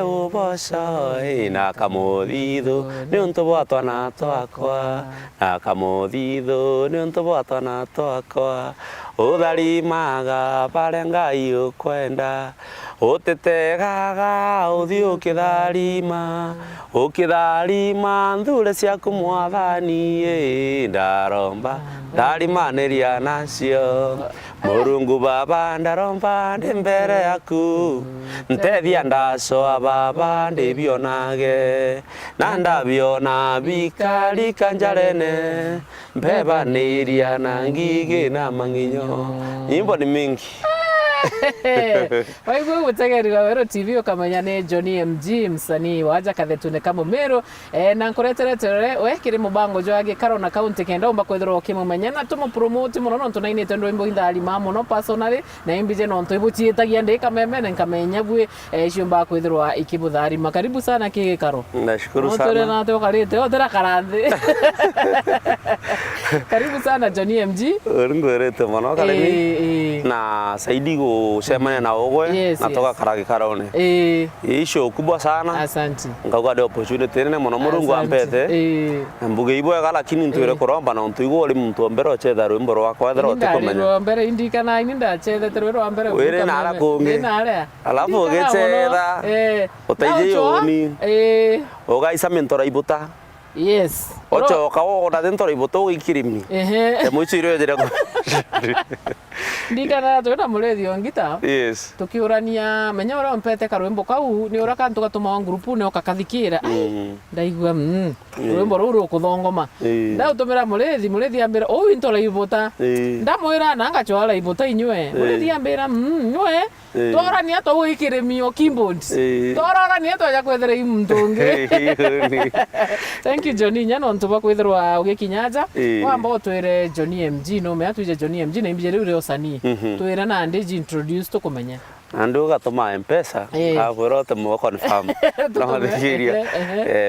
Ubosoi na kamothiithu ni untu bwa twana twakwa na kamothiithu ni untu bwa twana twakwa utharimaga baria Ngai ukwenda utitegaga uthi ukitharima nthure ciaku Mwathani ndaromba ndarimaniria nacio Murungu Baba ndaromba ndi mbere yaku ntethia ndacoa Baba ndibionage na ndabiona bikari kanjarene mbebaniria na ngigi na manginyo nyimbo ni mingi. Waigua gutegerera Wero TV ukamenya ni Johnny MG msanii waja kathetune kamo mero na nkoreteretere we kiri mubango jwage karo na county kenda umba kwethero kimumenya na tumu promote muno no tunainite ndo imbo indali mamo no personally na imbije no nto ibutietagia ndika meme na nkamenya bwe ciumba kwethero ikibuthari makaribu sana kige karo. Nashukuru sana. Otore na to karite otera karande. Karibu sana Johnny MG. Ngorete muno kalemi na saidi semana na ogwe natoka karagi karone isho kubwa sana. Asante ngauga de opportunity ne muno Murungu ampete mbuge ibo yaka lakini ntwire kuromba na ntuigo uri muntu ombere ochetha rwimbo rwakwa thero tikomenya mbere indikana inda chetha terwero mbere wire na ara kungi alafu ugechetha uteithie uni ugaisa mentora ibuta. Yes. Ocho kawo na dentro iboto gikirimi. Muchiro jira ko. Ndikana twena murethi ongita. Yes. Tukiurania menya ora mpete karwembo kau ni ora kantu gatuma group ne okakathikira. Ndaigua rwembo ruru ukuthongoma. Ndautumira murethi ambira o intora ibota. Ndamwira nanga chwala ibota inywe. Murethi ambira nywe. Torania to wikirimi o keyboard. Torania to ya kwethera imtunge. Thank you Johnny nyano ntuba kwithirwa ugikinyaja wamba utwire Johnny MG no me atuje Johnny MG na imbije riu osani twira na ndiji introduce to kumenya andu gatuma M-Pesa agwira te mo confirm na ndikiria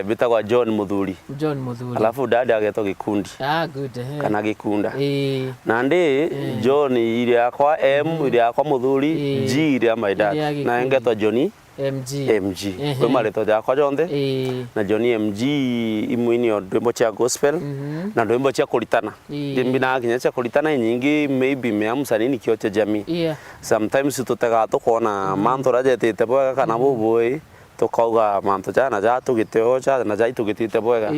bitagwa John Muthuri alafu dada ageto gikundi good kana gikunda na ndi John ile yakwa M ile yakwa Muthuri G ile my dad na ngeto Johnny MG kwa mareto yakwa jonde na Johnny MG imwini ndwimbo cia gospel na ndwimbo cia kuritana ndimbina kinya cia kuritana nyingi maybe me amsani nikio cia jamii sometimes tutega tukona manto rajetete bwa kana bubui tukauga manto jana ja tugiteo cha na ja tugitite bwega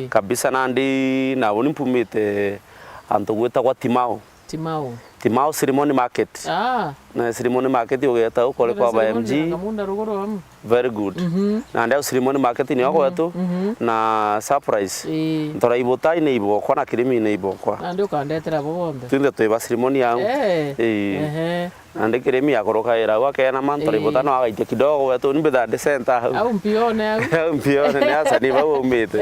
kabisa nandi na unimpumite anto gweta kwa Timao Ceremony Market. Na Ceremony Market ugeta ukole kwa MG. Very good. Na ndio Ceremony Market ni wako wetu na surprise. Ntora ibota ine ibo kwa na kirimi ine ibo kwa. Ndio kandetera bombe. Tunde toiba ceremony yangu. Ande kirimi yakoroka era wake na mantora ibota no agaite kidogo wetu ni betha center. Au mpione ne asa ni bawo mete.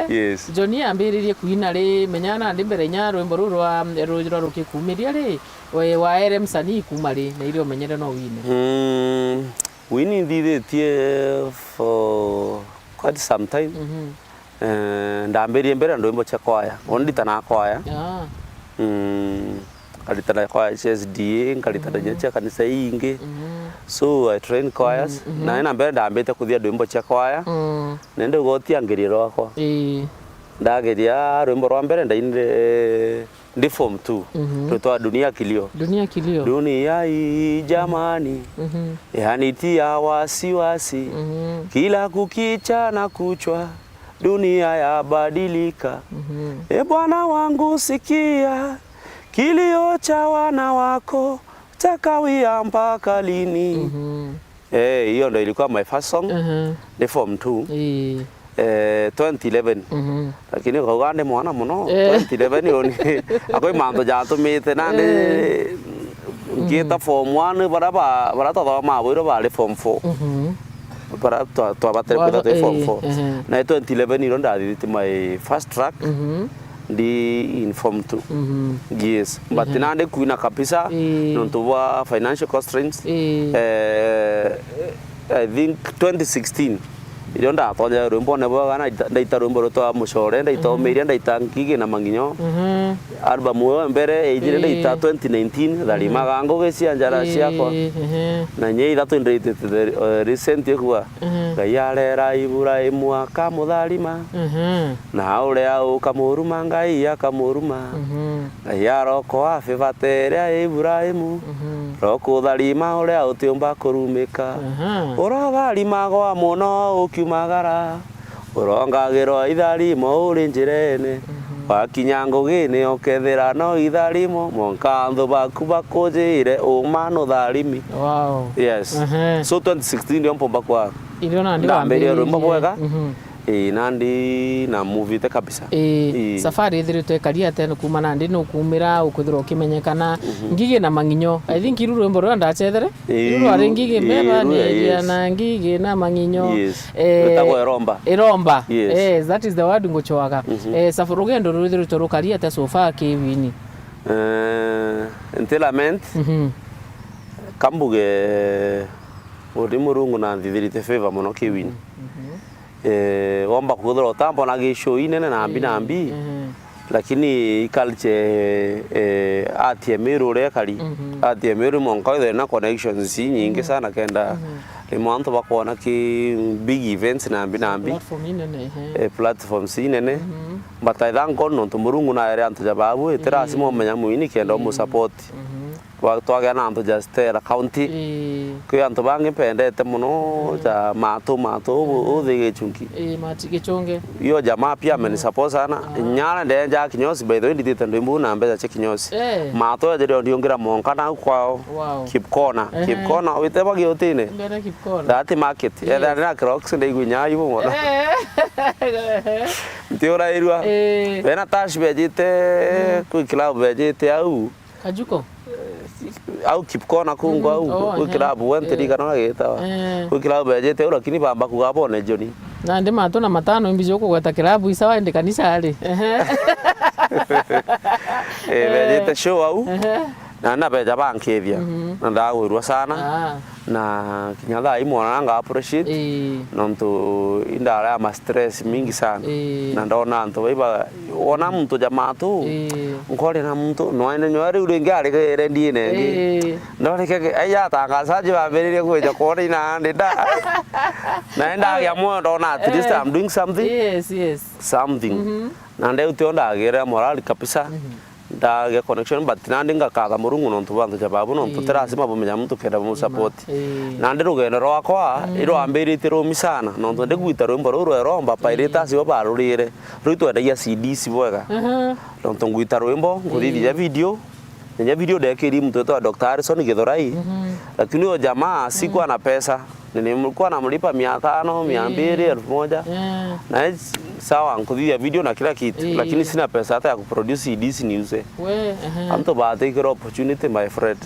Yes. Johnny ambiririe kuina ri menyana ndi mbere nya rwimbo rurwa rujura rukikumiria ri wa RM sani kumari na ile menyere no wine. We did it for quite some time. Ndambiri mbere ndwimbo cha kwaya onditana kwaya kalitana kwaya SDA kalitana nyecha kanisa ingi so I train choirs na ina mbere ndambite kuthia ndwimbo cha kwaya nende gotia ngiriro akwa ndageria rwimbo rwa mbere ndainde ndi form 2 tutwa dunia kilio dunia hii jamani yanitia wasiwasi kila kukicha na kuchwa dunia yabadilika Bwana wangu sikia kilio cha wana wako takawia mpaka lini hiyo ndio ilikuwa my first song the form 2 2011 lakini kwa gande mwana muno 2011 yoni akoi mambo jatumite nande ngita form 1 bara to ma bwiro bale form 4 bara to abatere kwa form 4 na 2011 iro ndathite my first track di in form 2 yes but nande kuina kabisa nonto wa financial constraints I think 2016 irio ndatonya rwimbo ne bwa ndaita rwimbo rutwa mucore ndaita omeria ndaita ngige na manginyo album yo mbere ejire ndaita 2019 thari magango gecia njara ciakwa na nye ithatu ndaite recent kwa ngayarera Ibrahimu akamutharima na uria ukamuruma ngai akamuruma ngayaroko afivatere Ibrahimu rokutharima uria utiumba kurumika uratharima gwa muno ukiumagara urongagirwo itharimo uri njirene wakinya ngugini ukethira no itharimo monkanthu baku bakujire umano tharimi. Wow. Yes. So 2016 ndio mpomba kwa ilio na ndio ambere rumba bwega nandi na movie te kabisa safari ithirite karia tene kuma nandi no kumira ukuthira ukimenyekana ngige na manginyo. I think iru rwimbo rwa ndacethere iru ari ngige mbeba ni na ngige na manginyo etagwo eromba that is the word ngochoaga safari rugendo ruthirite rukaria te sofa kewini entelament kambuge uri murungu na nthithirite favor muno kewini womba kuthira tambo na gisho inene na nambi lakini culture atiemeru rekari atiemeru monka ile na connections nyingi sana kenda limanto bakona ki big events na nambi platforms inene bataithan kono tumurungu na ere antu jababu etera simo menya muini kenda mu support twagya na antu just tera county kwi antu bangi pendete muno ja mato uthige chunki mati gichonge yo jamaa pia ameni support sana nyara ndenja kinyosi by the way ndite ndimbu na mbeza che kinyosi mato ya ndiongira monka na kwao kipkona witeba giotine mbere kipkona that market era na crocs ndeigunya yibo mona ntiora irwa bena tash bejite ku club bejite au kajuko au kipkona kungu au kilabu wente digana getawa kilabu bejete lakini bamba kugabone joni na ndi mato na matano imbizo uko gweta kilabu isawa ende kanisa ali bejete show au na beja bankethia na ndagwirwa sana na kinyatha imwana nga appreciate nonto indara ya stress mingi sana na ndona nto baiba ona muntu jamaa tu nkore na muntu no ene nyori uringi ari rendi nenge ndore ke aya tangazaji bambirire kweja kore ina ndida na enda ya mo ndona at least I'm doing something something na ndio tionda agera moral kabisa ndage connection but nandi ngakaga murungu nontu bantu jababu nontu terasima bumenya muntu kenda mu support nandi rugendo rwakwa iro ambirite rumi sana nontu ndiguita rwimbo ruru eromba pairita sibo barurire ruitwa ndagia CDs bwega nontu nguita rwimbo ngurithia video nenya video ndekiri mtu etwa Dr. Harrison Githurai lakini huyo jamaa sikuwa na pesa nilikuwa namlipa 500 200 1000 na sawa nkuthia video na kila kitu lakini sina pesa hata ya kuproduce CDs niuze anto bathikira opportunity my friend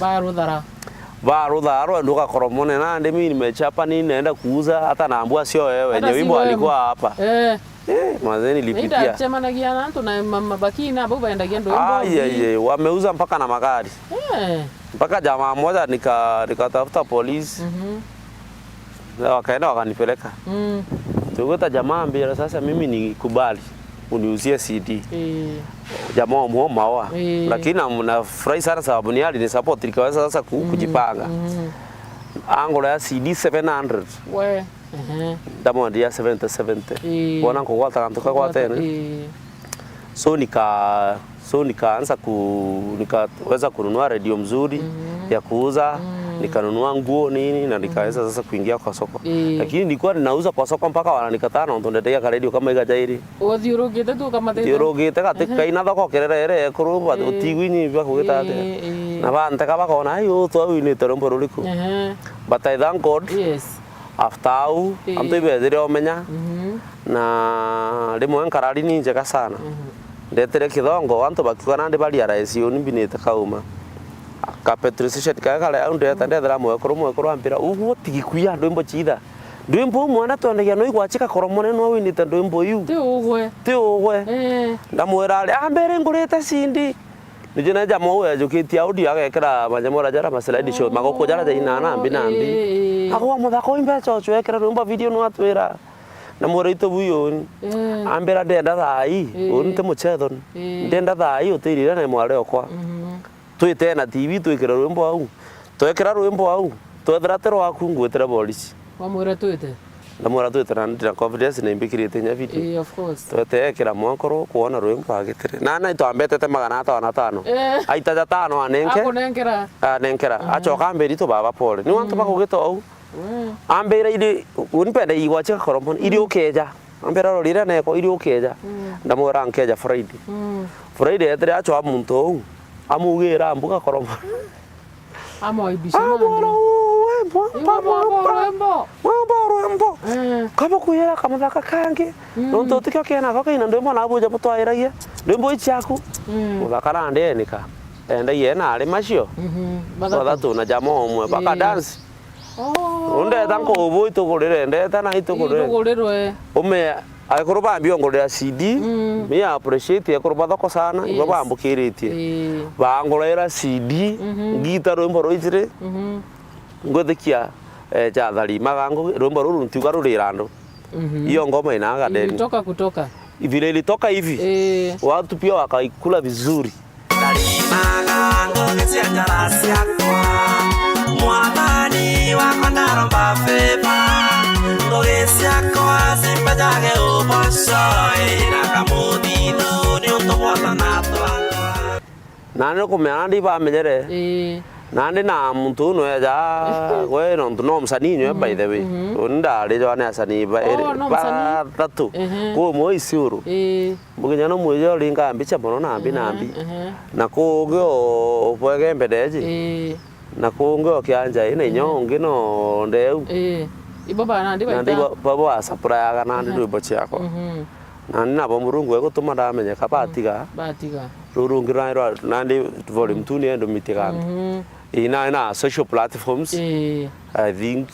baruthara nduka koromone na ndemi nimechapa nini naenda kuuza hata naambua sio wewe wenye wimbo alikuwa hapa mazeni nilipitia ndio chemanagia na mtu na mabaki na baba endagia ndio wimbo wameuza mpaka na magari mpaka jamaa mmoja nikatafuta polisi wakaenda wakanipeleka tukota jamaa mbira sasa mimi nikubali uniuzie CD jamaa muomawa lakini nafurahi sana sababu ni ali support nikaweza sasa kujipanga angola ya CD 700 damo ndia 70 wana kukwata kantoka kwa tena so nikaanza nikaweza kununua radio mzuri ya kuuza nikanunua nguo nini na nikaweza sasa kuingia kwa soko lakini nilikuwa ninauza kwa soko mpaka wananikataa na ndondetea ka radio kama igajairi uthiurugite tu kama tete thiurugite katika ina thoko kerere kuruba utigwinyi bya kugitate na bante kaba kona ayo to wini terombo ruliku but I thank God after au amto ibezire omenya na rimwe nkarari ni njega sana ndetere kithongo antu bakikona ndi bali araisi unimbinite kauma kapetrusisha tikakala ya ndeta ndethera mwekoro ampira uguo tigikuya ndwimbo chitha ndwimbo mwana tondegia no igwachika koromone no winite ndwimbo yu ti ugwe ndamwera ari ambere ngurite cindi nijina jamo we jukiti audio agekera manyamora jara maslide show magoko jara jaina nambi akwa muthako imbe chocho ekera ndwimbo video no atwira na murito buyo ambera ndenda thai unte muchethon ndenda thai utirira na mware okwa twite na TV twikira rwimbo au twekira rwimbo au twethera tero aku ngwetera polisi wamwira twite na mwara twite na ndira confidence na imbikirite nya video of course twete kira mwakoro kuona rwimbo agitire na itwambetete 500 aitaja 5 anenke akonenkera acoka mberi to baba pole ni wantu bakugito au ambera ide unipenda igwacha koromon ide ukeja ambera rorira neko ide ukeja ndamora nkeja Friday etere acho amuntu amugira ambuka koromon amoibisha Wembo kama kuyera kama thaka kange nonto tikyo kena ko kaina ndimo na buja mutwairagia ndimbo ichaku muthaka na ndenika enda yena ari macio bathatu na jamo omwe baka dance unde tanko ubu itugurire ndeta na itugurire ume akuruba ambio ngorira CD me appreciate akuruba thoko sana ibo bambukiritie bangorera CD gita rwimbo roijire ngothikia jathari magango rwimbo ruru ntiuga rurira andu iyo ngoma inaga deni kutoka vile ilitoka hivi watu pia wakaikula vizuri magango gesia jarasi akwa mwadani wakandaro bafeba gesia kwa simpajage uboso ina kamudino ni untobota natwa nani kumena ndi bamenyere nandi na muntu no ya we no msanii nyo by the way unda le jwana asani ba tatu ko mo isiuru muginya no muyo linga mbicha mono nambi na ko gyo bwege mbedeji na ko ngyo kyanja ine nyongi no ndeu ibo bana ndi nandi babo asapura ga nandi rwimbo cyako nandi nabo murungu egutuma ndamenya kabatiga rurungira nandi volume 2 ni endo mitiganga ina social platforms I think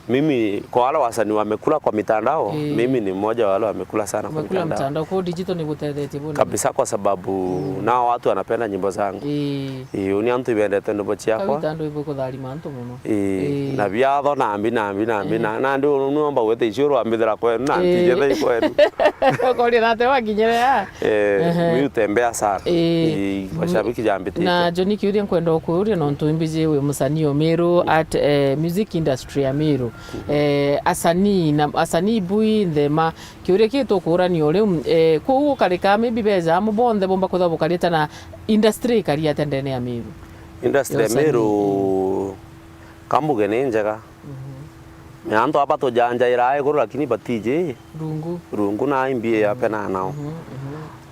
mimi kwa wale wasanii wamekula kwa mitandao mimi ni mmoja wa wale wamekula sana kwa mitandao kwa digital ni gutethete bwana kabisa kwa sababu nao watu wanapenda nyimbo zangu uni antu ibendete ndo bochiakwa mitandao ibo kuthalima antu muno na biatho nambi na ndio nuomba wete icuro ambithira kwenu na ntije thai kwenu kori nate wakinyera mimi utembea sana mashabiki jambiti na Johnny kiuria kwenda okuuria no ntuimbije we musanii Omeru at music industry ya Meru asanii bui ndema kiuria kitu kuranio riu ku karika maybe beza mubonde bomba kutha bukarita na industry karia tendene ya Meru industry ya Meru kambuge ni njega Nyanto hapa to janja irae kuru lakini batije rungu na imbie ya pena nao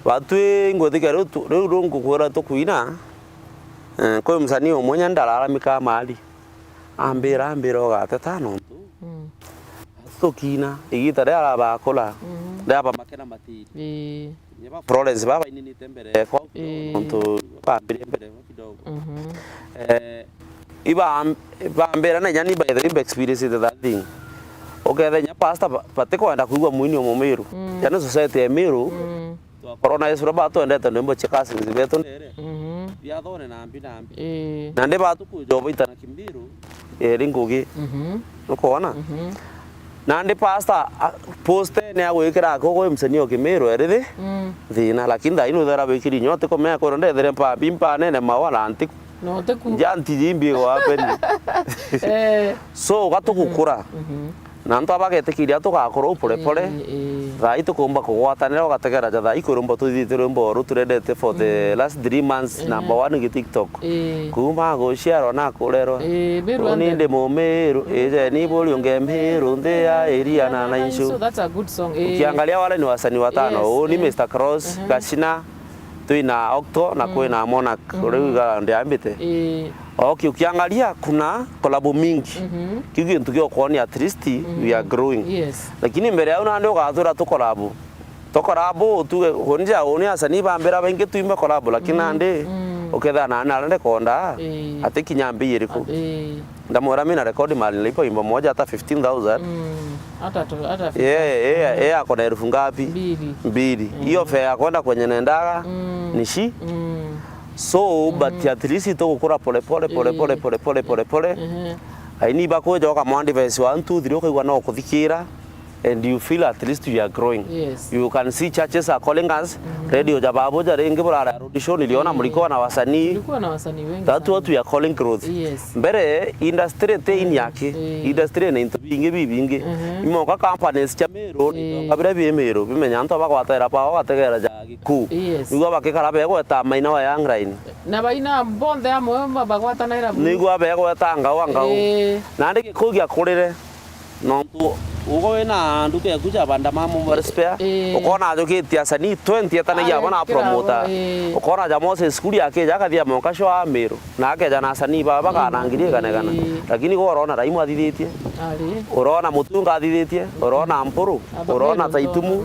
watu ngothika ru rungu kura to kuina ko msanii omonya ndalala mika mali ambira ogate no to kina igita rya bakola ndaba makena matiri nyeba Florence baba inini tembere kwa mtu babire mbere kidogo iba ambera na nyani by the experience that thing okay the pasta patiko enda kuigwa muini Omeru yana society ya Meru to corona yesu bato enda ndembo chikasi zibeto nere bia thone nambi na ndeba tukujoba itana kimbiru ringugi nukoona na ndi pasta poste ne agwikira ko msanii Omeru erithi thina lakini thaino thera bikiri nyote ko me ko ndethere mpa bimpa nene mawana antiku no te ku janti jimbi wapeni so gatukukura na ntwa bagetekiria tugakora pole pole thai tukumba kugwatanira ugategera jatha ikurumba tuthitire mboru turendete for the last 3 months number 1 gi TikTok kuma go share na kurero ni ndi Omeru eje ni boli ungemheru ndia area na inshu so that's a good song ukiangalia wale ni wasanii watano ni Mr Cross Gashina tuina Octo na kwina Monarch uriga ndiambite okay ukiangalia kuna collab mingi kigi ntukio kuoni at least we are growing lakini mbere yao ndio gathura to collab tuge honja oni asani bambera bengi tuimba collab lakini ande oketha na nalende konda ate kinyambi iriku ndamora mina record mali nilipo imbo moja hata 15000 hata akona elfu ngapi 2 hiyo fare kwenda kwenye nendaga nishi so but at least to kukura pole aini bakojoka mwandi verse 1 2 3 ukaigua no kuthikira and you feel at least you are growing. Yes. You can see churches are calling us. Radio Jababu jaringi burara audition niliona mlikuwa na wasanii. Mlikuwa na wasanii wengi. That's what we are calling growth. Yes. Mbere industry te ini yake. Industry na into bibingi. Imoka companies cha Meru kabira bi Meru bimenya nto bakwatera pa wategera jagi ku. Nigwa bakikara bego ta maina wa young line. Na baina bonde amwe bagwata naira. Nigwa bego tanga wanga. Na ndike kugia kurire. No tu ugo ina nduke kuja banda mamu barspea ukona ajoketia sani 20 atana ya bana promota ukona jamose school yake jakathia monka sho Meru na akeja na sani baba kana ngirie kana lakini go urona raimu athithitie urona mutunga athithitie urona mpuru urona taitumu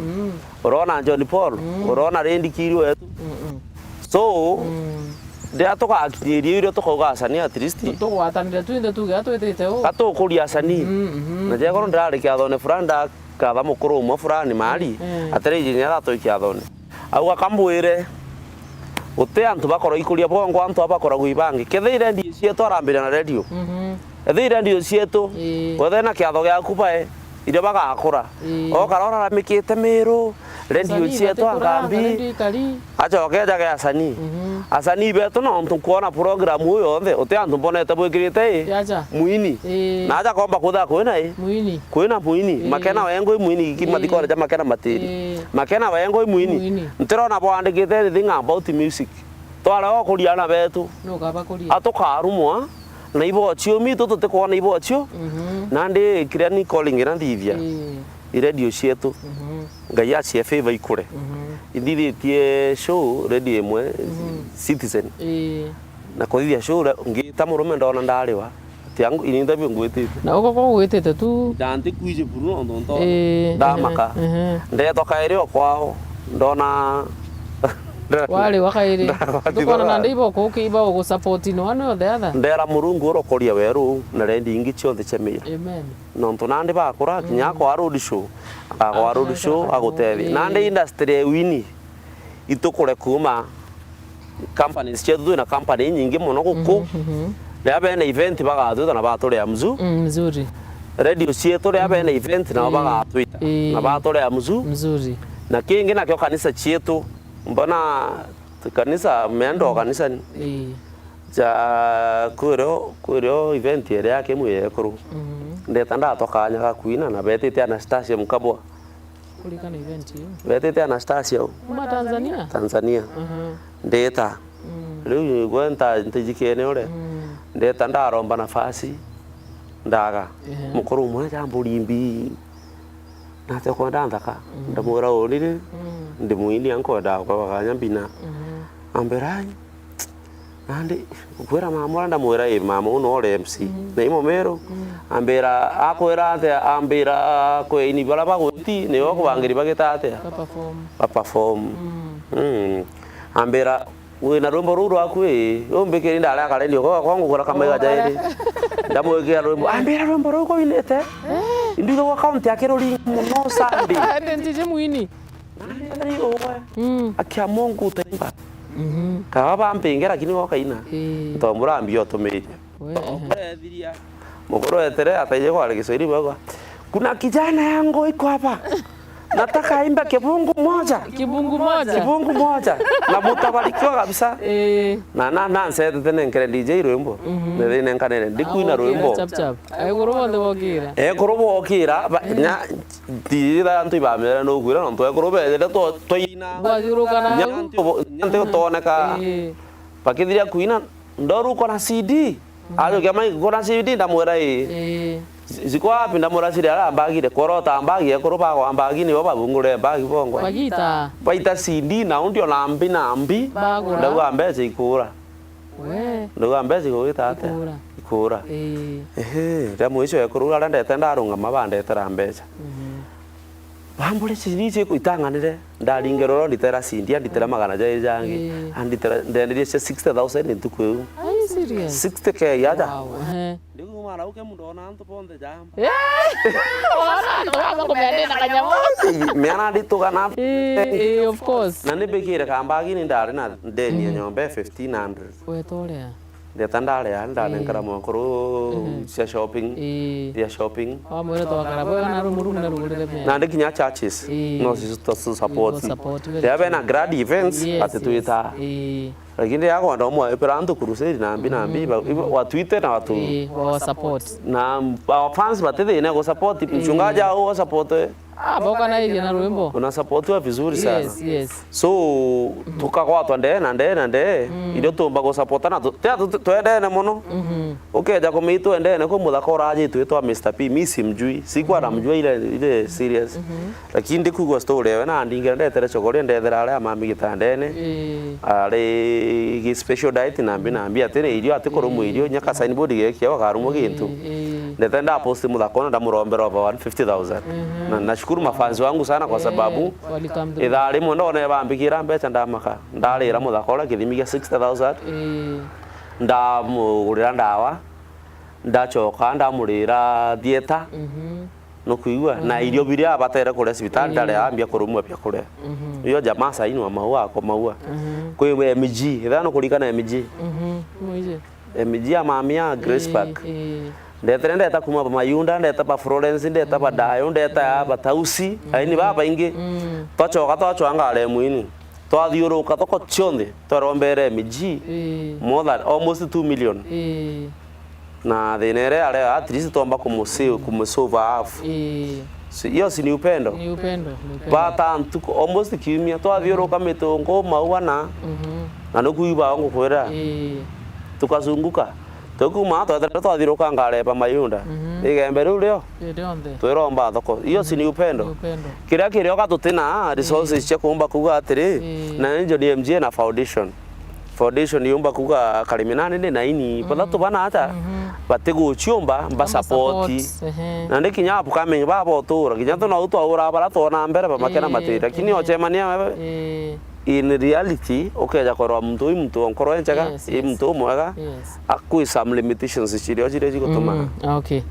urona John Paul urona Rendi Kiri wetu so ndia tukakirie irio tukauga sani at least tugwatanire twinde tuge twitite u atukuria sani na je korwo ndararikia thone franda katha mukuru umwe fulani mari atarije nya gatoikia thone auga kamwire uti antu bakoro ikuria bongo antu abakora guibangi kethere ndi cietu arambira na radio ethere ndi cietu wethe na kiatho giaku bae irio bagakura o karora mikite Meru radio cietu angambi ajoke jaga asani asani beto no ntukuona program uyo onthe uti antu mbonete bwikirite muini na aja komba kutha kwina muini kwina muini makena wengo muini kimathikora ja makena matiri makena wengo muini ntirona bwandikite everything about music twara okuria na betu no gaba kuria atukarumwa na ibo cio mitu tutikuona ibo cio na ndi kirani calling ina thithia radio cietu ngai acie favor ikure ithithitie show radio imwe Citizen na kuthithia show ngita murume ndona ndariwa tiangu ini interview ngwitite na uko gwitite tu danti kuije Bruno ndonto ndamaka ndetoka irio kwao ndona wale wakaire tukona na ndibo kukiba ugo support no one or the other ndera murungu urokoria weru na rendi ingi ciothe chemira amen no ntunandi bakura kinya kwa road show akwa road show agutethi nandi industry wini itukure kuma companies chetu na company nyingi muno guku ya bene event bagatwita na batore mzuri radio cietu ya bene event na bagatwita na batore mzuri na kingi na kyo kanisa cietu mbona kanisa meendo kanisa ni ja kurio event ere yake muye kuru ndeta ndatoka nya kuina na betete Anastasia Mkabwa kulikana event hiyo betete Anastasia kuma Tanzania ndeta leo gwenta ntijikene ore ndeta ndaromba nafasi ndaga mukuru mwe jambo limbi nate kwa ndandaka ndamura olire ndimuini ankoda kwa kanyambina amberai andi kwera mama ndamwera mama uno MC na imo Meru ambera akwera ate ambera kwe ini bala baguti ne wako bangiri bagetate perform ambera we na rumbo ruru akwe ombekeri ndala kale kwa kwangu kora kamega jairi ndamwekera rumbo ambera rumbo ruko inete ndigo kwa account yake ruri muno sandi ndije muini ari owe akia Mungu temba kaba mpengera kini kwa kaina tombura ambio tomeje thiria mukoro etere ataje kwa Kiswahili bwa kuna kijana yangu iko hapa nataka imba kibungu moja na mutabarikiwa kabisa na nse tene nkere DJ Rwimbo nene nkanene ndikuina Rwimbo kurobo okira nya tira ntu ibamera no gwira no twekorobe to toina nyanto toneka pakithiria kuina ndoru kona CD ayo kama kona CD ndamwera zikwa pinda murasiri ara mbagire korota mbagi ekoroba kwa mbagi ni baba bungure mbagi bongo baita CD na undio na ambi ndagu ambeze ikura ndagu ambeze igita ate ikura ndamu icio ekurura ara ndete ndarunga mabande tera mbeca bambure CD cyo kuitanganire ndaringero nditera CD nditera magana jaye jangi anditera ndendirie 60,000 ntuku 60k yada ndigo mara uke mundona antu ponde jam ona kumendena kanyamu miana ditugana of course na nibekire kambagi ni ndari na deni nyombe 1500 wetoria ndeta ndare ndanengera mukuru cia shopping dia shopping mwere to karabo na rumuru na rugurire me na ndikinya churches no to support there have na grad events atuita lakini yako ndo mwa esperanto crusade na mbi wa Twitter na watu wa support na fans batete na go support mchungaji au support boka na ile na rwimbo una supportiwa vizuri sana yes so tukakwa twende na nde ile tumba go supportana twende na muno ukeja kumitu ende na ko muthako raje twitwa Mr P mi simjui sikwa namjua ile serious lakini ndikugwa story we na ndingira ndetere chokori ndethera ale mami gitandene ale gi special diet na mbi atene irio atikoro mu irio nyaka sign board geke wakarumo gintu ndetenda post muthako na murombero over 150,000 na nashukuru mafanzi wangu sana kwa sababu idha rimwe ndone bambikira mbeca ndamaka ndarira muthako ora githimi gia 60,000 ndamugurira ndawa ndachoka ndamurira dieta no kuigua na irio biria abatere kure cibitari ndare ambia kurumwa pia kure iyo jamaa saini wa maua kwa maua kwe MG idha no kurikana MG MG amamia Grace Park ndetere ndeta kuma mayunda ndeta pa Florence ndeta pa Dayo ndeta pa Tausi aini baba ingi twachoka twachwanga ale mwini twathiuruka thoko chonde twarombere MG more than almost 2 million na thenere ale at least tomba kumusova half iyo si ni upendo bata ntuko almost kimia twathiuruka mitungo maua na no kuiba ngo kwera tukazunguka tukuma twathiruka ngare pa mayunda igembe riu rio twiromba thoko iyo si ni upendo kiria kirio gatutina resources cia kumba kuga atiri na njo DMG na foundation yumba kuga kariminani ni na ini pathatu bana hata batigu chiomba mba support na ndikinya apu kamenye babo tura kinya tuna utwa bara tona mbere ba makena matira lakini ochemania in reality ukeja korwa mtu onkoro enjaga mtu mwega akui some limitations chirio gutuma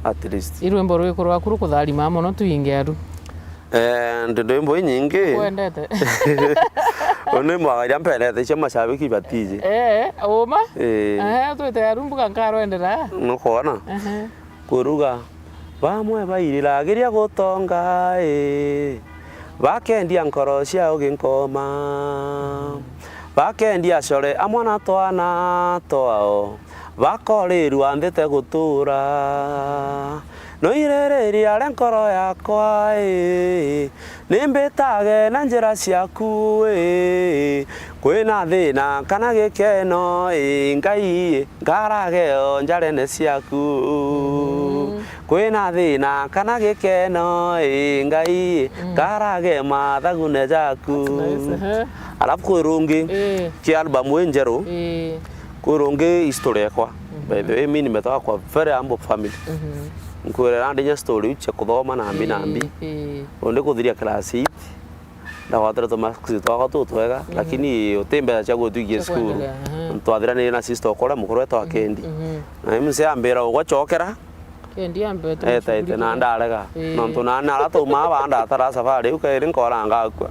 at least irwembo rwikorwa kuru kutharima muno tuingeru ndimbo nyingi wendete one mwaga mpendete cia mashabiki batije uma twite arumbuka nkaro endera no kona kuruga bamwe bairiragiria gutonga bakendia nkoro cia uginkoma bakendia core amwana twana twao bakorirwa andite gutura no irereria ale nkoro yakwa nimbitage na njira ciaku kwina thina kana gikeno ngai ngarageo njarene ciaku kwina thina kana gikeno ngai ngarage mathagune jaku alafu kwirungi ki album wenjeru kwirungi historia yakwa by the way mimi nimetoka kwa very humble family nkwera ndinya story cia kuthoma na nambi onde kuthiria class 8 ndawatera to max twaka twega lakini utembe cia gutwigie school twathira ni na sister okora mukuru etwa kendi na mse ambera ugwachokera kendi ambe ete na ndarega no tunana ala to mabanda tara safari ukaire nkoranga akwa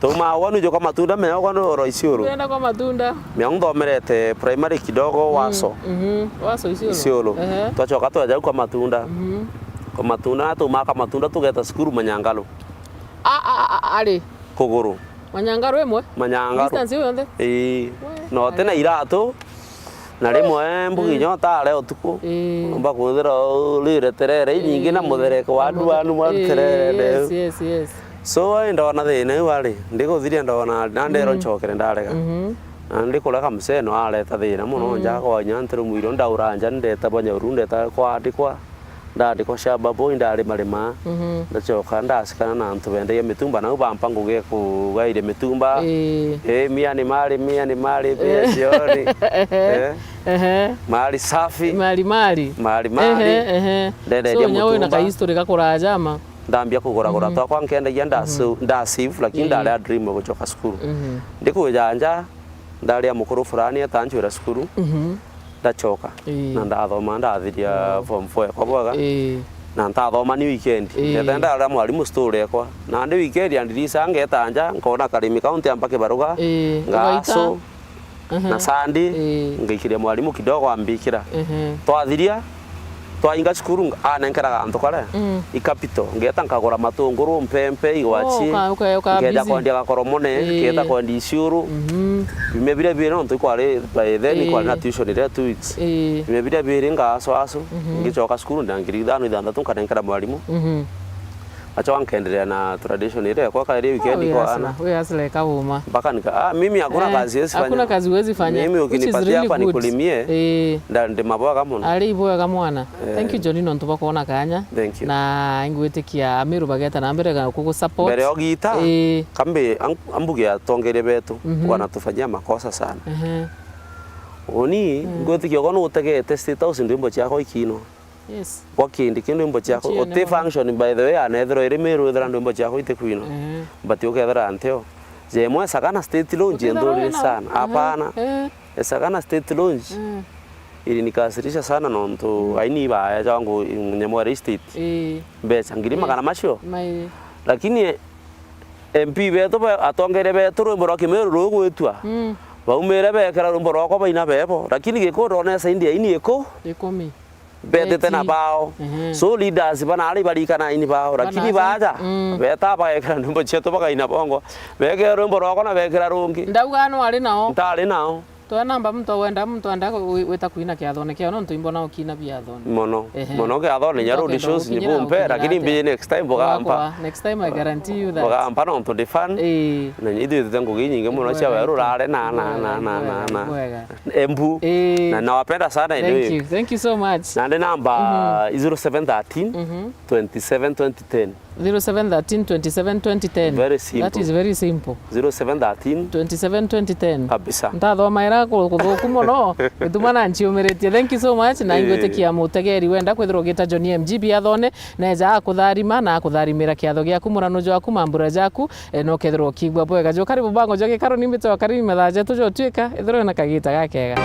tuma wanu joka matunda me kwano roisiuru kwenda kwa matunda meondomerete primary kidogo waso waso isiolo twachoka twaja kwa matunda kwa matunda tuma kama matunda tugeta skuru manyangalo ali kuguru manyangaro emwe distance yonde no tena irato na rimwe mbugi nyota ale utuku mba kuthira lire terere nyingi na muthereko wa duanu wa terere yes so ndona thina wari ndiguthiria ndona na ndero nchokere ndarega na ndikulaga mseno aleta thina muno njago nyantru mwiro ndauranja ndeta banyaru ndeta kwa ndikwa ndandikwa shamba boy ndari marima ndachoka ndasikana na antu bende mitumba na ubampa nguge kugaire mitumba mia ni mali biashori mali safi mali ndende je mutumba na ka history gakurajama ndambia kugora twakwa nkendagia ndasave lakini ndari dream gucoka skuru ndikujanja ndari mukuru fulani atanjira skuru ndachoka na ndathoma ndathiria form 4 kwa bwaga na ntathoma ni weekend ndenda ara mwalimu story yakwa na ndi weekend andirisa ngetanja nkona karimi county ambake baruga ngaso na Sunday ngaikiria mwalimu kidogo ambikira twathiria twainga cukuru anenkeraga antu kare ikapito ngeta nkagura matunguru mpempe igwachi ngenda kwendia gakoromone ngeta kwendia icuru bimebire bire no ntukware by then kwa na tuition ile 2 weeks bimebire bire ngaso ngicoka cukuru ndangiri thano ithandatu kanenkera mwalimu acha nkaendelea na tradition ile kwa kale weekend kwa ana wewe asile kauma mpaka nika mimi hakuna kazi hizi fanya hakuna kazi huwezi fanya mimi ukinipatia hapa nikulimie ndio maboga kama ali boga kama mwana thank you Johnny nontu bakona kanya na ingwitikia amiru bageta na mbere ga kugu support mbere ogita kambe ambuge atongere betu wanatufanyia makosa sana oni ngwitikia kono utegete status ndimbo chako ikino yes wakindi kindu mbo chako ote function by the way anethero iri miru thera ndimbo chako ite kwino but ukethera anteo jemwe sakana state lounge ndori sana hapana sakana state lounge ili nikasirisha sana nonto aini ba jangu nyamwari state mbecha ngiri magana macho lakini MP beto atongere beto rumbo rokimiru rugwetwa baumere bekera rumbo roko baina bebo lakini gikondo nesa india ini ikomi betete na bao so leaders bana ali barikana ini bao lakini baja beta baekera ndumbo cheto bakaina bongo bekera rumbo roko na bekera rungi ndauga ali nao ntali nao to namba mtu wenda mtu anda weta kuina kiathone kio no ntuimbo nao kina biathone mono kiathone nyarudi shows ni bumpe lakini be next time boga next time I guarantee you that boga ampa no to defend na nyithi tengo ginyinge muno cia weru rare na embu na nawapenda sana anyway thank you so much na namba 0713 27 2010 0713 27 2010 very simple that is very simple 0713 27 2010 kabisa ndathoma ira kuthuku muno bitumana nchiumiretie thank you so much na ingwetikia mutegeri wenda kwithirwo gita Johnny MG biathone neja akutharima na akutharimira kiatho giaku murano jaku mambura jaku no kethirwo kigwa bwega jo karibu bango joge karo nimite wakari methaje tujo twika ithirwo na kagita gakega